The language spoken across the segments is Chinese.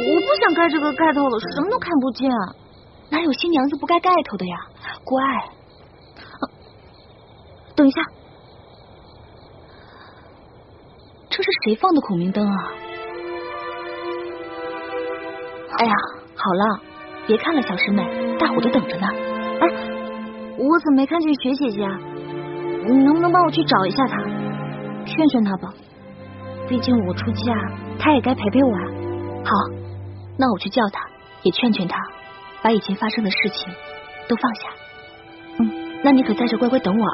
我不想盖这个盖头了，什么都看不见。哪有新娘子不盖盖头的呀？乖，等一下，这是谁放的孔明灯啊？哎呀，好了，别看了，小师妹，大伙都等着呢。哎，我怎么没看见雪姐姐啊？你能不能帮我去找一下她，劝劝她吧？毕竟我出嫁，她也该陪陪我啊。好，那我去叫她，也劝劝她，把以前发生的事情都放下。那你可在这乖乖等我啊。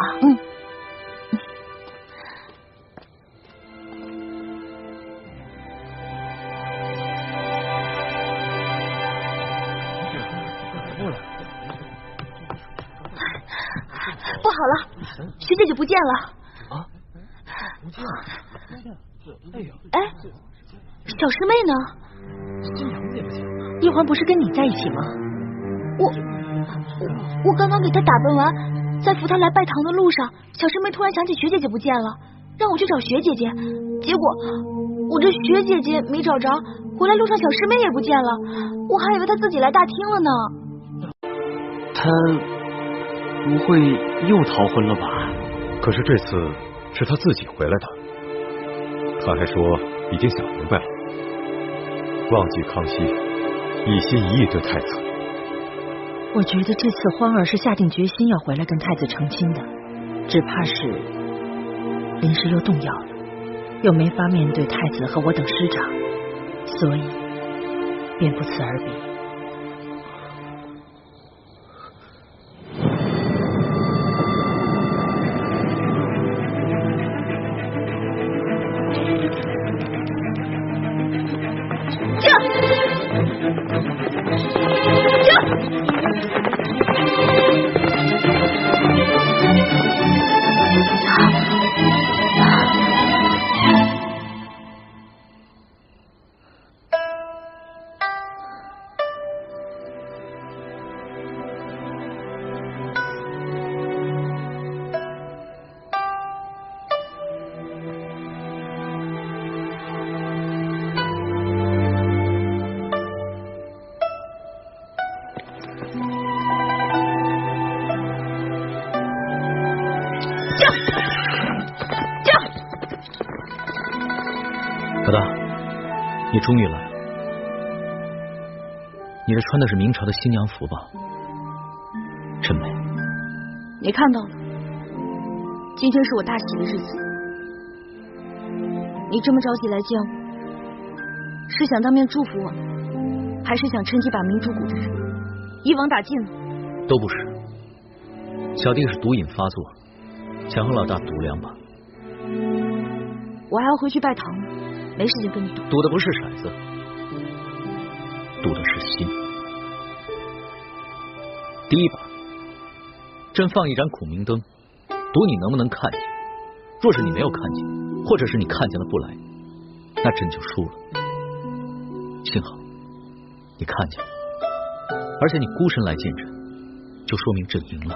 不好了，徐姐姐不见了。啊？不见了？哎呦！哎，小师妹呢？新娘子也不见了。一环不是跟你在一起吗？我刚刚给她打扮完，在扶她来拜堂的路上，小师妹突然想起学姐姐不见了，让我去找学姐姐。结果我这学姐姐没找着，回来路上小师妹也不见了，我还以为她自己来大厅了呢。她不会又逃婚了吧？可是这次是他自己回来的，他还说已经想明白了，忘记康熙一心一意对太子。我觉得这次欢儿是下定决心要回来跟太子成亲的，只怕是临时又动摇了，又没法面对太子和我等师长，所以便不辞而别。老大，你终于来了。你这穿的是明朝的新娘服吧？真美。你看到了，今天是我大喜的日子。你这么着急来见我，是想当面祝福我呢，还是想趁机把明珠谷的人一网打尽呢？都不是。小弟是毒瘾发作，想和老大赌2把。我还要回去拜堂呢，没时间跟你赌。赌的不是骰子，赌的是心。第1把，朕放一盏孔明灯，赌你能不能看见。若是你没有看见，或者是你看见了不来，那朕就输了。幸好你看见了，而且你孤身来见朕，就说明朕赢了。